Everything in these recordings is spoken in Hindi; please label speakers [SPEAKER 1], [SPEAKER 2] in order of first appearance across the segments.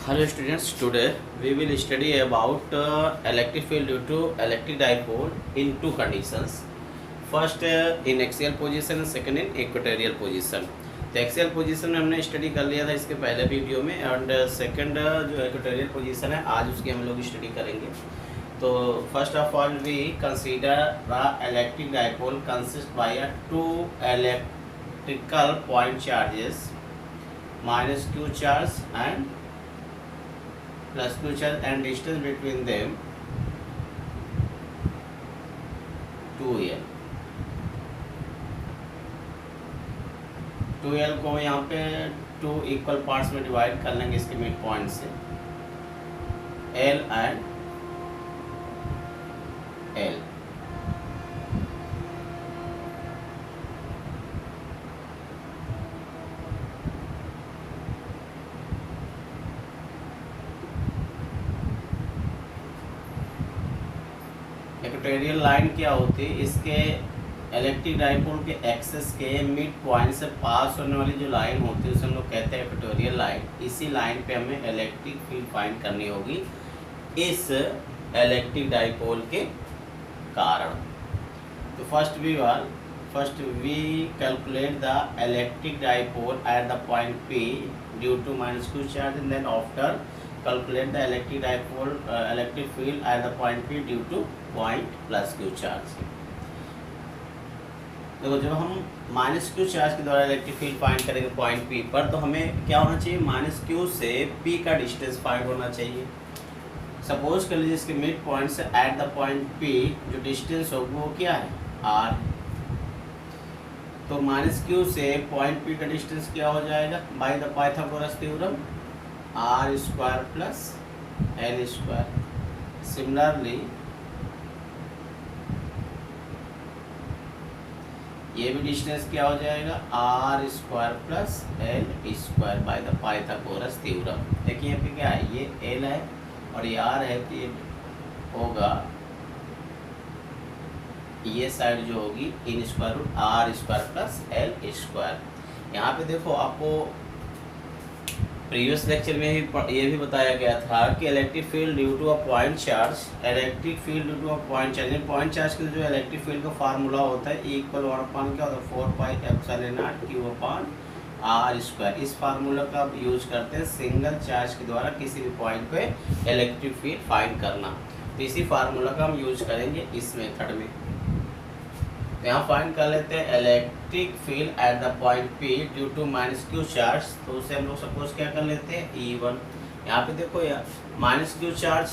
[SPEAKER 1] Hello students, today we will study about electric field due to electric dipole in two conditions. First in axial position and second in equatorial position. तो एक्सियल पोजीशन में हमने स्टडी कर लिया था इसके पहले वीडियो में एंड सेकंड जो इक्वेटोरियल पोजीशन है आज उसकी हम लोग स्टडी करेंगे. तो first of all we consider the electric dipole consist by two electrical point charges minus q charge and plus q charge and distance between them 2l. 2l को यहाँ पे 2 इक्वल पार्ट्स में डिवाइड कर लेंगे इसके मिड पॉइंट से l and l. Equatorial line क्या होती है? इसके इलेक्ट्रिक डाइपोल के एक्सेस के मिड पॉइंट से पास होने वाली जो लाइन होती है उसे हम लोग कहते हैं इक्वेटोरियल लाइन. इसी लाइन पे हमें इलेक्ट्रिक फील्ड फाइंड करनी होगी इस इलेक्ट्रिक डाइपोल के कारण. तो first we calculate the electric dipole at the point P due to minus q charge and then after calculate the electric dipole electric field at the point P due to point plus q charge. देखो जब हम माइनस q चार्ज के द्वारा इलेक्ट्रिक फील्ड फाइंड करेंगे पॉइंट P पर तो हमें क्या होना चाहिए? माइनस q से P का डिस्टेंस फाइंड होना चाहिए. सपोज कर लीजिए इसके मिड पॉइंट से एट द पॉइंट P जो डिस्टेंस होगा वो क्या है? r. तो माइनस q से पॉइंट P का डिस्टेंस क्या हो जाएगा? By the Pythagoras theorem r square plus l square. Similarly ये भी डिस्टेंस क्या हो जाएगा? r square plus l square by the Pythagoras theorem. देखिए यहाँ पे क्या है? ये l है और ये r है तो ये होगा ये साइड जो होगी in square root r square plus l square. यहाँ पे देखो आपको प्रीवियस लेक्चर में ही ये भी बताया गया था कि electric field due to a point charge point charge के जो इलेक्ट्रिक फील्ड का फार्मूला होता है इक्वल 1 क्या होता है 4 pi epsilon naught q upon r square. इस फार्मूला का आप यूज करते हैं सिंगल चार्ज के द्वारा किसी भी पॉइंट पे इलेक्ट्रिक फील्ड फाइंड करना. तो इसी फार्मूला का हम यूज करेंगे इस मेथड में. तो यहाँ फाइंड कर लेते हैं electric field at the point P due to minus q charge. तो उसे हम लोग सपोज क्या कर लेते हैं E1. यहाँ पे देखो यार माइनस q चार्ज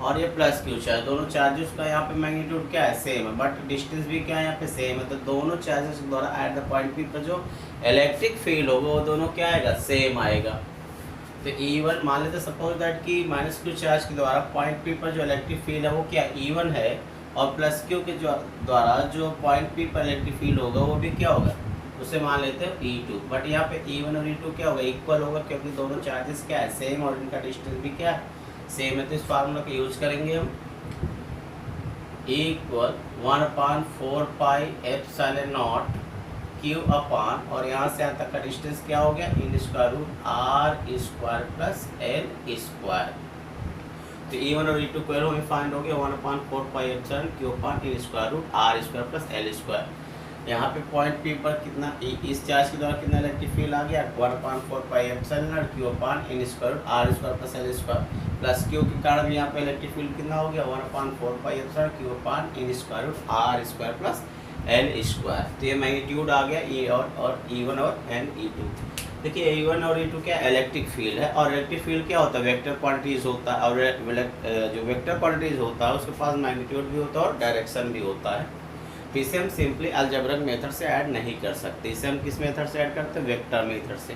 [SPEAKER 1] और ये प्लस q चार्ज दोनों चार्जेस का यहाँ पे मैग्नीट्यूड क्या है? सेम है बट डिस्टेंस भी क्या है? यहाँ पे सेम है. तो दोनों चार्जेस के द्वारा एट द पॉइंट P पर जो इलेक्ट्रिक फील्ड होगा वो दोनों क्या आएगा? सेम आएगा. तो E1 मान लेते सपोज दैट कि माइनस q चार्ज के द्वारा पॉइंट P पर जो इलेक्ट्रिक फील्ड है वो क्या E1 है और प्लस q के द्वारा जो पॉइंट P पर इलेक्ट्रिक फील्ड होगा वो भी क्या होगा? उसे मान लेते हैं E2. बट यहाँ पे E1 और E2 क्या होगा? इक्वल होगा क्योंकि दोनों चार्जेस क्या है? सेम और इनका डिस्टेंस भी क्या है? सेम है. तो इस फार्मूला का यूज करेंगे हम equal 1/4 pi epsilon naught q upon और यहाँ से यहाँ तक का डिस्टेंस क्या हो गया? In square root r square plus l square. तो E1 और E2 को हमें फाइंड हो गया 1/4 pi epsilon q upon in square root r square plus l square. यहाँ पे पॉइंट P पर कितना इस चार्ज के द्वारा कितना इलेक्ट्रिक फील्ड आ गया? 1/4 pi epsilon q upon in square root r square plus l square plus q के कारण भी यहाँ पे इलेक्ट्रिक फील्ड कितना हो गया? 1/4 pi epsilon q upon in square root r square plus l square. तो ये मैग्नीट्यूड आ गया E और E1 और E2. देखिए E1 और E2 क्या इलेक्ट्रिक फील्ड है और इलेक्ट्रिक फील्ड क्या होता है? वेक्टर क्वांटिटीज होता है और जो वेक्टर क्वांटिटीज होता है उसके पास मैग्नीट्यूड भी होता है और डायरेक्शन भी होता है. तो इसे हम सिंपली अलजेब्रिक मेथड से ऐड नहीं कर सकते. इसे हम किस मेथड से ऐड करते हैं? वेक्टर मेथड से.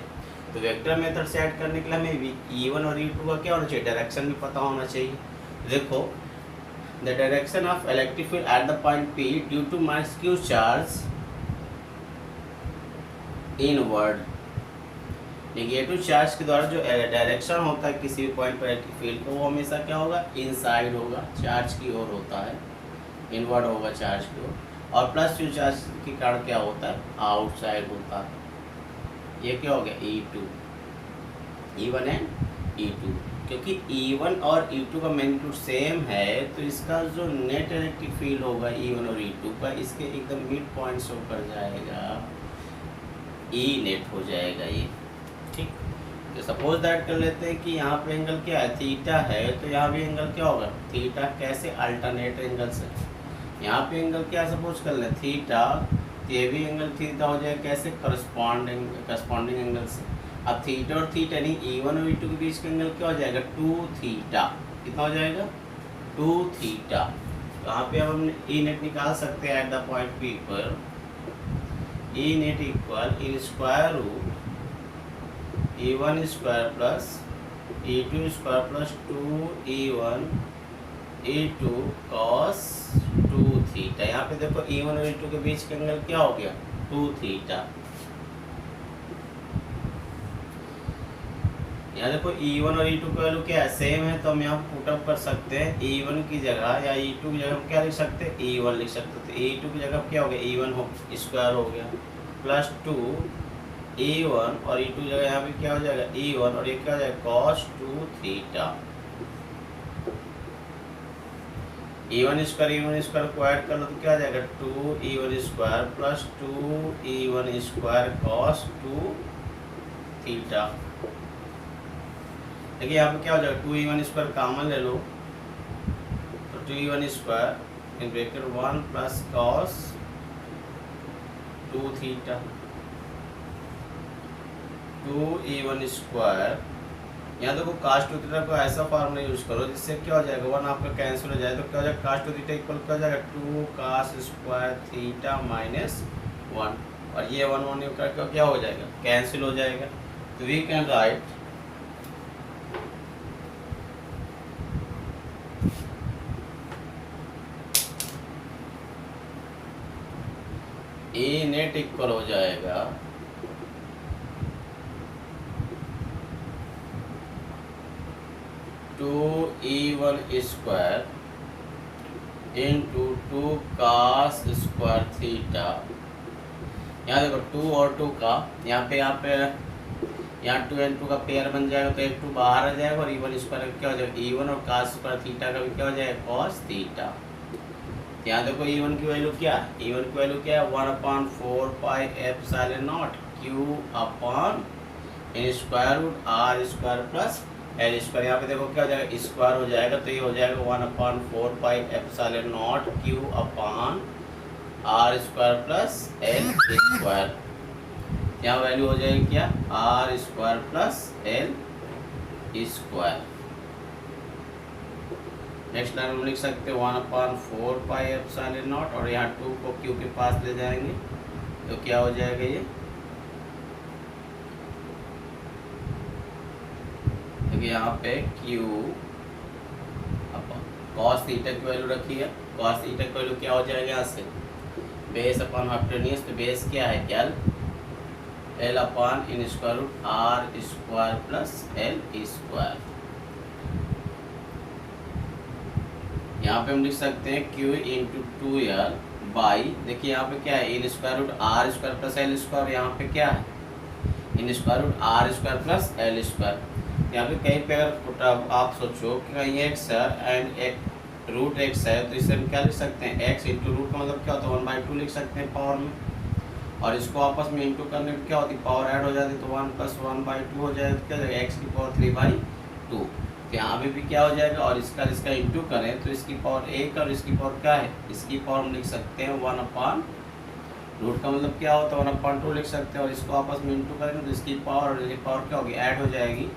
[SPEAKER 1] तो वेक्टर मेथड से ऐड करने के लिए हमें E1 और E2 का क्या होना चाहिए? डायरेक्शन भी पता होना चाहिए. देखो the direction of electric field at the point P due to minus q charge inward. Negative charge के द्वारा जो डायरेक्शन होता है किसी भी पॉइंट पर इलेक्ट्रिक फील्ड का वो हमेशा क्या होगा? इनसाइड होगा, चार्ज की ओर होता है, इनवर्ड होगा चार्ज की ओर. और प्लस q चार्ज के कारण क्या होता है? आउटसाइड होता है. ये क्या हो गया? E2 E1 एंड E2, क्योंकि E1 और E2 का मैग्नीट्यूड सेम है तो इसका जो नेट इलेक्ट्रिक फील्ड होगा E1 और E2 का, इसके एकदम मिड पॉइंट से ऊपर जाएगा, E नेट हो जाएगा ये। ठीक, तो सपोज दैट कर लेते हैं कि यहाँ पे एंगल क्या है, थीटा है, तो यहाँ भी एंगल क्या होगा, थीटा। कैसे, अल्टरनेट एंगल से। यहाँ पे एंगल क्या सपोज कर लें, थीटा, ये भी एंगल थीटा हो जाएगा। कैसे, करस्पॉन्डिंग एंगल से। अब थीटा और थीटा नहीं, E1 और E2 के बीच का एंगल क्या हो जाएगा, 2 थीटा। कितना हो जाएगा, 2 थीटा। तो यहाँ पे अब हम E नेट निकाल सकते हैं एट द पॉइंट P पर। E net equal in square root E1 square plus E2 square plus 2E1 E2 cos 2 theta. यहाँ पे देखो E1 और E2 के बीच का एंगल क्या हो गया, 2 थीटा। यहाँ देखो E1 और E2 का वैल्यू क्या है, सेम है, तो हम यहाँ पुटअप कर सकते हैं। E1 की जगह या E2 की जगह हम क्या लिख सकते हैं, E1 लिख सकते हैं। तो E2 की जगह क्या हो गया, E1 हो स्क्वायर हो गया प्लस 2 E1 और E2 की जगह यहाँ पे क्या हो जाएगा, E1 और ये क्या हो जाएगा, cos 2 थीटा। E1 स्क्वायर को ऐड कर लो तो क्या आ जाएगा, 2E1 square plus 2E1 square cos 2 theta. देखिए यहाँ पे क्या हो जाएगा, 2E1 स्क्वायर कॉमन ले लो तो 2E1 square in bracket 1 plus cos 2 theta. 2E1 square, यहाँ देखो cos 2 थीटा को ऐसा फॉर्मूला यूज करो जिससे क्या हो जाएगा, 1 आपका कैंसिल हो जाए तो क्या हो जाएगा, cos 2 थीटा इक्वल क्या हो जाएगा, 2 cos स्क्वायर थीटा माइनस 1, और ये 1 करके क्या हो जाएगा, कैंसिल हो जाएगा। तो we can write E net equal हो जाएगा 2E1 square into 2 cos square theta. यहाँ देखो 2 और 2 का यहाँ पे यहाँ 2 and 2 का पेयर बन जाएगा तो एक 2 बाहर आ जाएगा और E1 स्क्वायर क्या हो जाएगा, E1 और cos स्क्वायर थीटा का भी क्या हो जाएगा, cos थीटा। यहाँ देखो E1 की वैल्यू क्या है, E1 की वैल्यू क्या है, 1/4 pi epsilon naught Q upon in square root R square plus L square. यहाँ पे देखो क्या हो जाएगा, स्क्वायर हो जाएगा तो ये हो जाएगा 1/4 pi epsilon naught Q upon R square plus L square. यहाँ वैल्यू हो जाएगी क्या, R square plus L square. Next line में लिख सकते हैं 1/4 पाई एप्सिलॉन नॉट और यहाँ 2 को Q के पास ले जाएंगे तो क्या हो जाएगा, ये देखिए यहाँ पे Q cos थीटा की वैल्यू रखी है, cos थीटा की वैल्यू क्या हो जाएगा, यहाँ से बेस अपॉन हाइपोटेन्यूज, तो बेस क्या है, L upon in square root R square plus L square. यहाँ पे हम लिख सकते हैं Q इंटू 2L बाई, देखिए यहाँ पे क्या है, in square root R square plus L square, यहाँ पे क्या है, in square root R square plus L square. यहाँ पे कहीं पे अगर आप सोचो कि कहीं x है एंड एक रूट x है तो इसे हम क्या लिख सकते हैं, x इंटू रूट का मतलब क्या होता है, 1/2 लिख सकते हैं पावर में, और इसको आपस में इंटू करने में क्या होती है, पावर ऐड हो जाती है तो 1 + 1/2 हो जाएगा, तो क्या हो जाएगा, x की पावर 3/2। तो यहाँ पे भी क्या हो जाएगा, और इसका इंटू करें तो इसकी पावर 1 और इसकी पावर क्या है, इसकी पावर हम लिख सकते हैं 1/, रूट का मतलब क्या होता है 1/2 लिख सकते हैं, और इसको आपस में इंटू करेंगे तो इसकी पावर और इसकी पावर क्या होगी, ऐड हो जाएगी,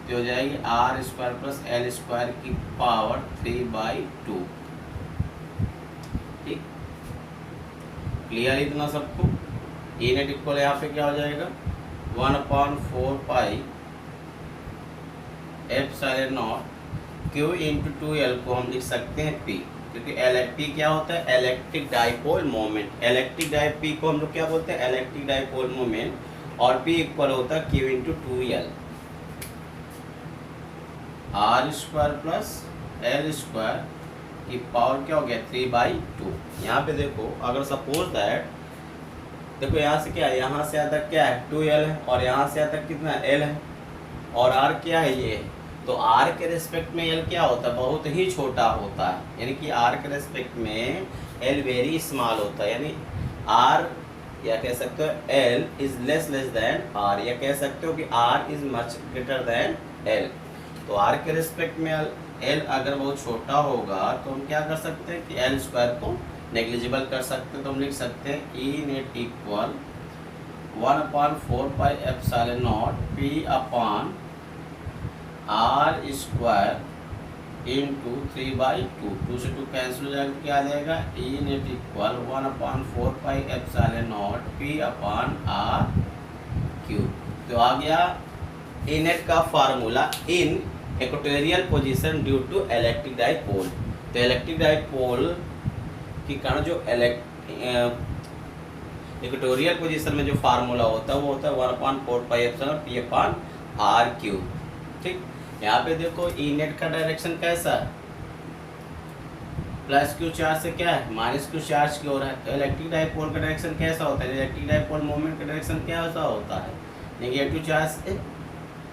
[SPEAKER 1] तो हो जाएगी R square plus L square की पावर 3/2। ठीक, क्लियर इतना सबको। E नेट इक्वल यहाँ पे क्या हो जाएगा, 1/4 pi epsilon naught Q into 2L को हम लिख सकते हैं P, क्योंकि P क्या होता है, electric dipole moment. Electric P को हम लोग क्या बोलते हैं, इलेक्ट्रिक डाइपोल मोमेंट, और P इक्वल होता है Q into 2L, R square plus L square की पावर क्या हो गया, 3/2। यहाँ पे देखो अगर सपोज दैट, देखो यहाँ से क्या है, यहाँ से यहाँ तक क्या है 2L है, और यहाँ से यहाँ तक कितना है, L है, और R क्या है, ये तो आर के रेस्पेक्ट में एल क्या होता है, बहुत ही छोटा होता है, यानी कि आर के रेस्पेक्ट में एल वेरी स्मॉल होता है, यानी आर या कह सकते हो L is less than R, या कह सकते हो कि R is much greater than L. तो आर के रेस्पेक्ट में एल अगर बहुत छोटा होगा तो हम क्या कर सकते हैं कि एल स्क्वायर को नेग्लिजिबल कर सकते हैं। तो हम लिख सकते हैं E net equal 1/4 pi epsilon naught P upon R square into 3/2, 2 से 2 कैंसिल हो जाएगा, क्या आ जाएगा E net equal 1/4 pi epsilon naught P upon R cube. तो आ गया ई नेट का formula in equatorial position due to electric dipole. तो इलेक्ट्रिक डाइपोल के कारण जो इक्वेटोरियल पोजीशन में जो फार्मूला होता है वो होता है 1/4 pi epsilon P upon R cube. ठीक, यहाँ पे देखो ई नेट का डायरेक्शन कैसा है, प्लस क्यू चार्ज से क्या है माइनस क्यू चार्ज की ओर है। तो इलेक्ट्रिक डाइपोल का डायरेक्शन कैसा होता है, इलेक्ट्रिक डाइपोल मोमेंट का डायरेक्शन कैसा होता है, नेगेटिव चार्ज से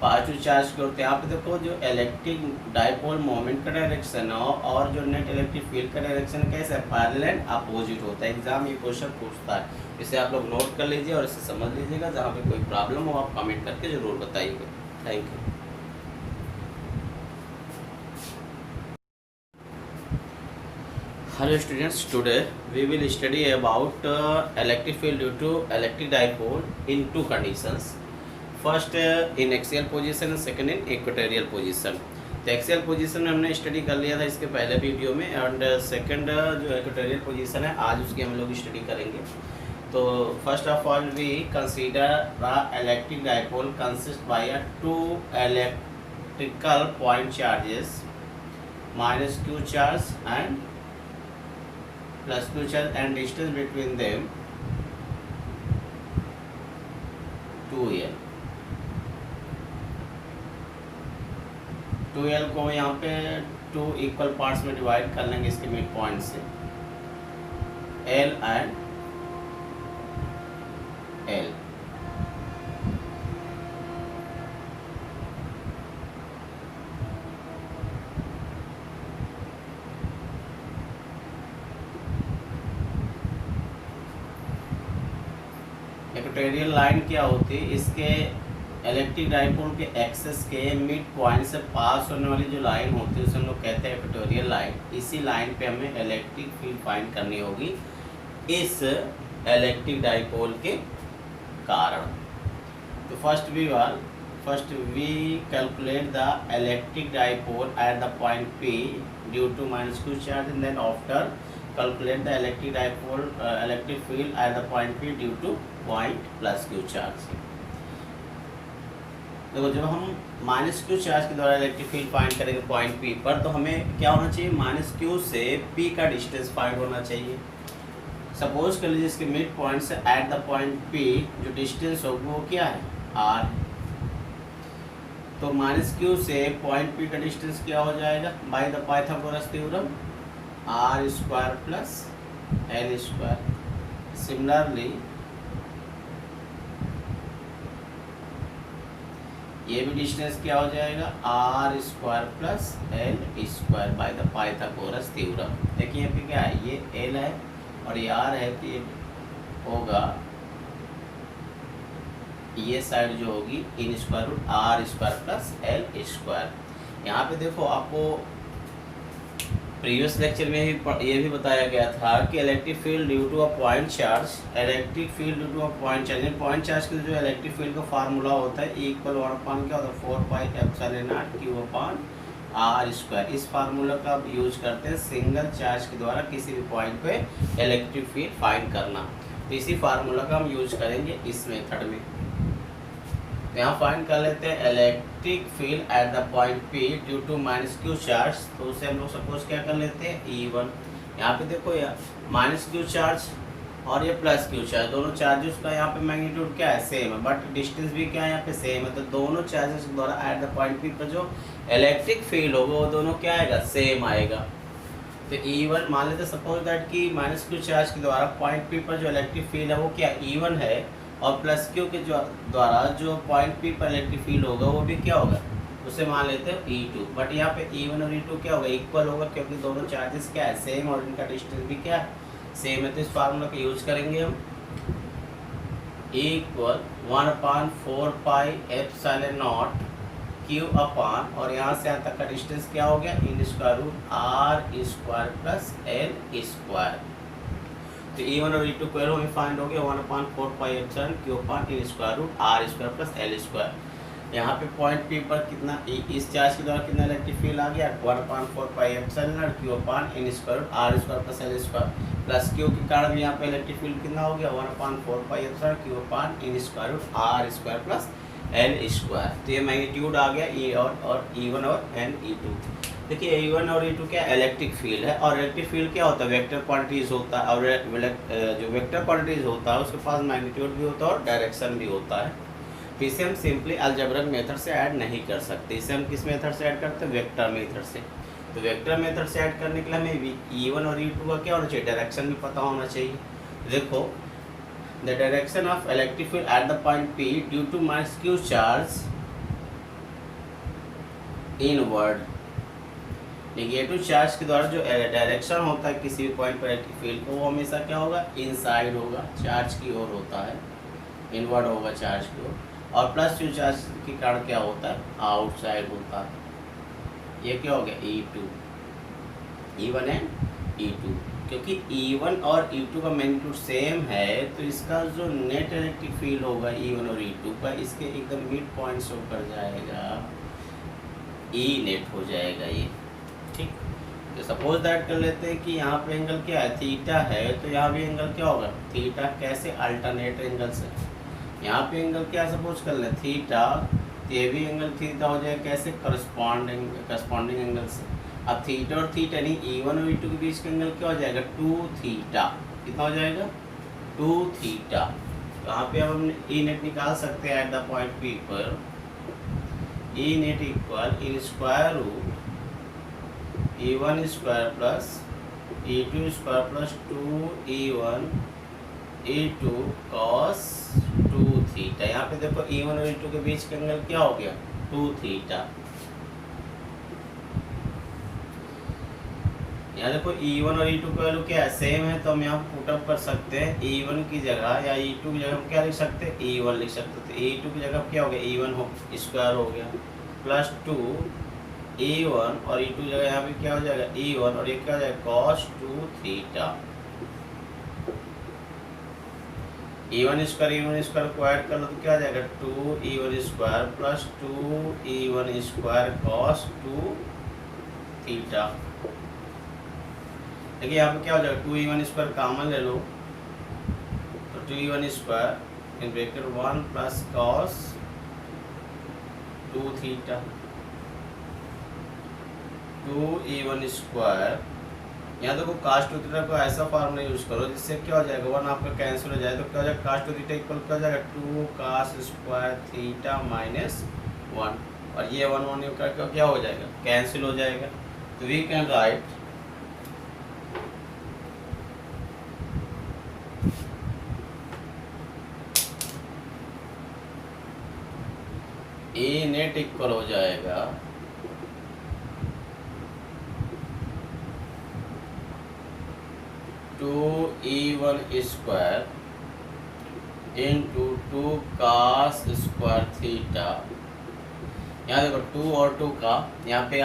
[SPEAKER 1] पॉजिटिव चार्ज की ओर। तो यहाँ पे देखो जो इलेक्ट्रिक डाइपोल मोमेंट का डायरेक्शन है और जो नेट इलेक्ट्रिक फील्ड का डायरेक्शन कैसा है, पैरेलल एंड अपोजिट होता है। एग्जाम ये क्वेश्चन पूछता है, इसे आप लोग नोट कर लीजिए और इसे समझ लीजिएगा। जहाँ पे कोई प्रॉब्लम हो आप कमेंट करके जरूर बताइएगा। Thank you. Hello students, today we will study about electric field due to electric dipole in two conditions. First in axial position and second in equatorial position. तो एक्सियल पोजीशन में हमने स्टडी कर लिया था इसके पहले वीडियो में, एंड सेकंड जो इक्वेटोरियल पोजीशन है आज उसकी हम लोग स्टडी करेंगे। तो first of all we consider the electric dipole consist by two electrical point charges minus Q charge and plus q charge and distance between them 2l। 2l को यहाँ पे 2 इक्वल पार्ट्स में डिवाइड कर लेंगे इसके मिड पॉइंट से, l and l। Equatorial line क्या होती है, इसके इलेक्ट्रिक डाइपोल के एक्सेस के मिड पॉइंट से पास होने वाली जो लाइन होती है उसे हम लोग कहते हैं इक्वेटोरियल लाइन। इसी लाइन पे हमें इलेक्ट्रिक फील्ड फाइंड करनी होगी इस इलेक्ट्रिक डाइपोल के कारण। तो first we calculate the electric dipole at the point P due to minus Q charge and then after calculate the electric dipole electric field at the point P due to point plus Q charge। देखो जब हम माइनस क्यू चार्ज के द्वारा इलेक्ट्रिक फील्ड फाइंड करेंगे पॉइंट P पर, तो हमें क्या होना चाहिए, माइनस क्यू से P का डिस्टेंस फाइंड होना चाहिए। सपोज कर लीजिए इसके मिड पॉइंट से एट द पॉइंट P जो डिस्टेंस होगा वो क्या है R। तो माइनस क्यू से पॉइंट P का डिस्टेंस क्या हो जाएगा, by the Pythagoras theorem R square plus L square. Similarly ये भी डिस्टेंस क्या हो जाएगा, are square plus L square by the Pythagoras theorem. देखिए यहाँ पे क्या है, ये एल है और ये आर है, तो ये होगा ये साइड जो होगी in square root are square plus L square. यहाँ पे देखो आपको प्रीवियस लेक्चर में ही ये भी बताया गया था कि electric field due to a point charge, electric field due to a point charge, point charge के जो इलेक्ट्रिक फील्ड का फार्मूला होता है E इक्वल 1/4 क्या होता है 4 pi epsilon naught Q upon R square. इस फार्मूला का आप यूज करते हैं सिंगल चार्ज के द्वारा किसी भी पॉइंट पे इलेक्ट्रिक फील्ड फाइंड करना। तो इसी फार्मूला का हम यूज करेंगे इस मेथड में। यहाँ फाइंड कर लेते हैं electric field at the point P due to minus Q charge. तो उसे हम लोग सपोज क्या कर लेते हैं E1। यहाँ पे देखो यार माइनस क्यू चार्ज और ये प्लस क्यू चार्ज, दोनों चार्जेस का यहाँ पे मैग्नीट्यूड क्या है सेम है, बट डिस्टेंस भी क्या है यहाँ पे सेम है। तो दोनों चार्जेस के द्वारा एट द पॉइंट P पर जो इलेक्ट्रिक फील्ड होगा वो दोनों क्या आएगा, सेम आएगा। तो E1 मान लेते सपोज दैट कि माइनस क्यू चार्ज के द्वारा पॉइंट P पर जो इलेक्ट्रिक फील्ड है वो क्या E1 है, और प्लस क्यू के जो द्वारा जो पॉइंट P पर इलेक्ट्रिक फील्ड होगा वो भी क्या होगा उसे मान लेते हैं E2, बट यहाँ पे E1 और E2 क्या होगा, इक्वल होगा, क्योंकि दोनों चार्जेस क्या है, सेम, और इनका डिस्टेंस भी क्या है, सेम है। तो इस फार्मूला का यूज करेंगे हम, इक्वल 1/4πε0 क्यू अपान, और यहाँ से यहाँ तक का डिस्टेंस क्या हो गया, √r² प्लस l²। तो E1 और E2 को हमें फाइंड हो गया 1/4πε क्यू अपान √r² प्लस l²। यहाँ पे पॉइंट पी पर कितना, इस चार्ज के द्वारा कितना इलेक्ट्रिक फील्ड आ गया, 1/4πε क्यू अपान r² plus l², plus Q के कारण यहाँ पे इलेक्ट्रिक फील्ड कितना हो गया, 1/4πε क्यू अपान r² प्लस l²। तो ये मैग्नीट्यूड आ गया E और E1 और E2। देखिए E1 और E2 क्या इलेक्ट्रिक फील्ड है, और इलेक्ट्रिक फील्ड क्या होता है, वेक्टर क्वांटिटीज होता है, और जो वेक्टर क्वांटिटीज होता है उसके पास मैग्नीट्यूड भी होता है और डायरेक्शन भी होता है। तो इसे हम सिंपली अलजेब्रिक मेथड से ऐड नहीं कर सकते, इसे हम किस मेथड से ऐड करते हैं, वेक्टर मेथड से। तो वेक्टर मेथड से ऐड करने के लिए हमें E1 और E2 का क्या होना चाहिए, डायरेक्शन भी पता होना चाहिए। देखो, the direction of electric field at the point P due to mass q charge inward, negative charge के द्वारा जो डायरेक्शन होता है किसी भी पॉइंट पर इलेक्ट्रिक फील्ड को, वो हमेशा क्या होगा, इनसाइड होगा, चार्ज की ओर होता है, इनवर्ड होगा चार्ज की ओर। और प्लस q चार्ज के कारण क्या होता है, आउटसाइड होता है। ये क्या हो गया, E1 एंड E2। क्योंकि E1 और E2 का मैग्नीट्यूड सेम है, तो इसका जो नेट इलेक्ट्रिक फील्ड होगा E1 और E2 का, इसके एकदम मिड पॉइंट शो कर जाएगा, E नेट हो जाएगा ये, ठीक। तो सपोज दैट कर लेते हैं कि यहाँ पे एंगल क्या है, थीटा है, तो यहाँ भी एंगल क्या होगा, थीटा। कैसे, अल्टरनेट एंगल से। यहाँ पे एंगल क्या सपोज कर ले, थीटा, तो ये भी एंगल थीटा हो जाएगा, कैसे, करस्पॉन्डिंग एंगल से। अब थीटा और थीटा यानी E1 और E2 के बीच का एंगल क्या हो जाएगा, 2 थीटा। कितना हो जाएगा, 2 थीटा। तो यहाँ पे अब हम E नेट निकाल सकते हैं एट द पॉइंट P पर। E net equal E1² plus E2² plus 2E1 E2 cos 2 theta. यहाँ पे देखो E1 और E2 के बीच का एंगल क्या हो गया, 2 थीटा। यहाँ देखो E1 और E2 का वैल्यू क्या है, सेम है, तो हम यहाँ पुटअप कर सकते हैं। E1 की जगह या E2 की जगह हम क्या लिख सकते हैं, E1 लिख सकते हैं। तो E2 की जगह क्या हो गया, E1 स्क्वायर हो गया प्लस 2 E1, और E2 की जगह यहाँ पे क्या हो जाएगा, E1, और ये क्या हो जाएगा, cos 2 थीटा। E1² को ऐड कर लो तो क्या आ जाएगा, 2E1² plus 2E1² cos 2 theta. देखिए यहाँ पे क्या हो जाएगा, 2E1² कॉमन ले लो, तो 2E1² in bracket 1 plus cos 2 theta. 2E1², यहाँ देखो cos 2 थीटा को ऐसा फार्मूला यूज करो जिससे क्या हो जाएगा, 1 आपका कैंसिल हो जाए, तो क्या हो जाएगा, cos 2 थीटा इक्वल क्या हो जाएगा, 2 cos स्क्वायर थीटा माइनस 1, और ये 1 का क्या हो जाएगा, कैंसिल हो जाएगा। तो we can write E net equal हो जाएगा 2E1² into 2 cos square theta. यहाँ देखो 2 और 2 का यहाँ पे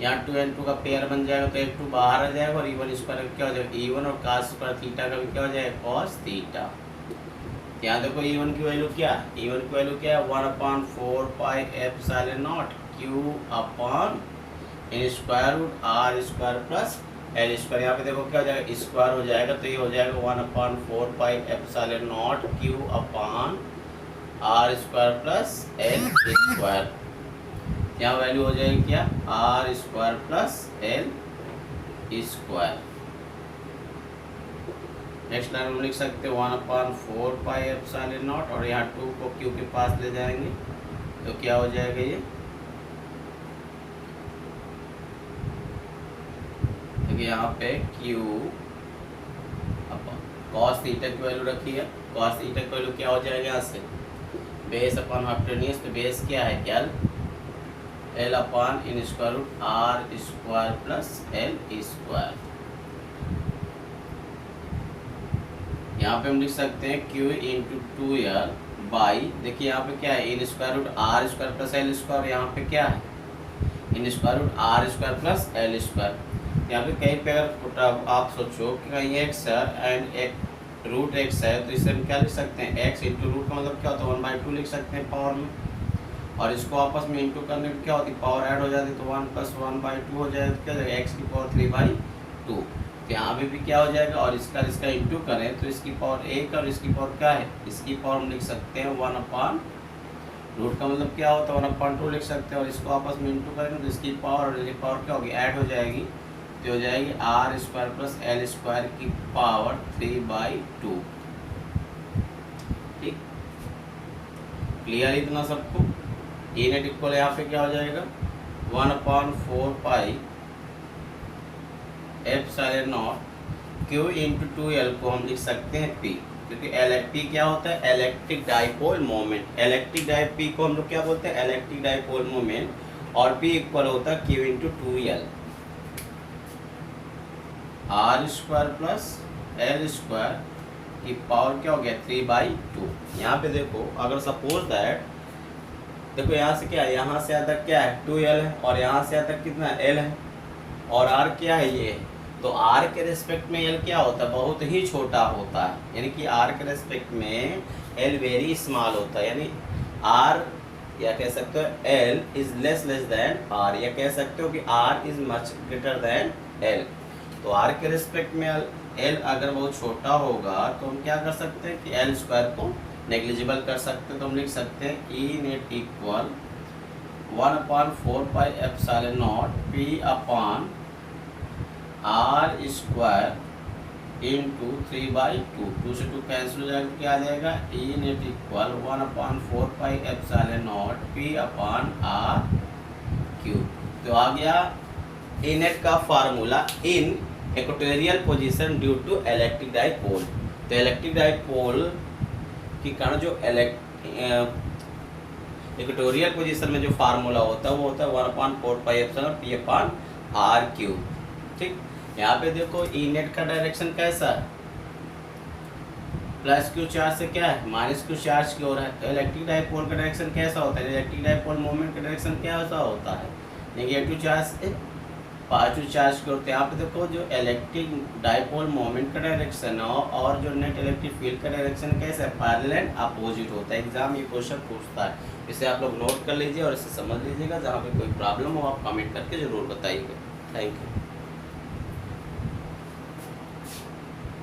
[SPEAKER 1] यहाँ 2 and 2 का पेयर बन जाएगा, तो एक 2 बाहर आ जाएगा, और E1² क्या हो जाएगा, E1 और cos स्क्वायर थीटा का भी क्या हो जाएगा, cos थीटा। यहाँ देखो E1 की वैल्यू क्या है, E1 की वैल्यू क्या है, 1/4πε0 Q अपान r² प्लस l²। यहाँ पे देखो क्या हो जाएगा, स्क्वायर हो जाएगा, तो ये हो जाएगा 1/4πε0 Q अपान r² प्लस l²। यहाँ वैल्यू हो जाएगी क्या, r² plus l²। Next line में लिख सकते हैं 1/4πε0, और यहाँ 2 को Q के पास ले जाएंगे, तो क्या हो जाएगा, ये देखिए यहाँ पे Q अपन cos थीटा की वैल्यू रखी है, cos थीटा की वैल्यू क्या हो जाएगा, यहाँ से बेस अपॉन हाइपोटेन्यूज, तो बेस क्या है, L, L upon in square root are square plus L square. यहाँ पे हम लिख सकते हैं q into two L by, देखिए यहाँ पे क्या है, in square root are square plus L square, यहाँ पे क्या है, in square root are square plus L square. यहाँ पे कहीं पे अगर आप सोचो कि कहीं एक्स है एंड एक रूट एक्स है, तो इसे हम क्या लिख सकते हैं, एक्स इंटू रूट का मतलब क्या होता है 1/2 लिख सकते हैं पावर में, और इसको आपस में इंटू करने में क्या होती है, पावर ऐड हो जाती है, तो 1 + 1/2 हो जाएगा, तो क्या हो जाएगा एक्स की पावर 3/2। तो यहाँ पे भी क्या हो जाएगा, और इसका इंटू करें तो इसकी पावर 1 और इसकी पावर क्या है, इसकी पावर हम लिख सकते हैं 1 अपान रूट का मतलब क्या होता है 1/2 लिख सकते हैं, और इसको आपस में इंटू करेंगे तो इसकी पावर और इसकी पावर क्या होगी, ऐड हो जाएगी, तो हो जाएगी r square plus L square की पावर 3/2। ठीक, क्लियर इतना सबको। ए नेट इक्वल यहाँ पे क्या हो जाएगा 1/4 pi epsilon not Q into 2l को हम लिख सकते हैं पी, क्योंकि पी क्या होता है, electric dipole moment. Electric p को हम लोग क्या बोलते हैं, इलेक्ट्रिक डाइपोल मोमेंट, और पी इक्वल होता है q into 2l r square plus L square की पावर क्या हो गया 3/2। यहाँ पे देखो अगर सपोज दैट, देखो यहाँ से क्या है, यहाँ से यहाँ तक क्या है 2l है, और यहाँ से यहाँ तक कितना l है, और r क्या है ये, तो r के रेस्पेक्ट में l क्या होता है, बहुत ही छोटा होता है, यानी कि r के रेस्पेक्ट में l वेरी स्मॉल होता है, यानी r या कह सकते हो l is less then r, या कह सकते हो कि r is much greater then l। तो r के रेस्पेक्ट में l अगर बहुत छोटा होगा तो हम क्या कर सकते हैं कि l स्क्वायर को नेग्लिजिबल कर सकते हैं, तो हम लिख सकते हैं E net equal 1/4 pi epsilon naught P upon R square into 3/2, 2 से 2 कैंसिल हो जाएगा, क्या आ जाएगा E net equal 1/4 pi epsilon naught P upon are cube. तो आ गया ए नेट का formula in equatorial position due to electric dipole. तो इलेक्ट्रिक डाइपोल के कारण जो इक्वेटोरियल पोजीशन में जो फार्मूला होता है वो होता है 1/4 pi epsilon p upon are cube. ठीक, यहाँ पे देखो ई नेट का डायरेक्शन कैसा है, प्लस क्यू चार्ज से क्या है माइनस क्यू चार्ज की ओर है। तो इलेक्ट्रिक डाइपोल का डायरेक्शन कैसा होता है, इलेक्ट्रिक डाइपोल मोमेंट का डायरेक्शन कैसा होता है, नेगेटिव चार्ज से पॉजिटिव चार्ज की ओर। तो यहाँ पे देखो जो इलेक्ट्रिक डाइपोल मोमेंट का डायरेक्शन है और जो नेट इलेक्ट्रिक फील्ड का डायरेक्शन कैसा है, पैरेलल एंड अपोजिट होता है। एग्जाम ये क्वेश्चन पूछता है, इसे आप लोग नोट कर लीजिए और इसे समझ लीजिएगा। जहाँ पे कोई प्रॉब्लम हो आप कमेंट करके जरूर बताइएगा। Thank you.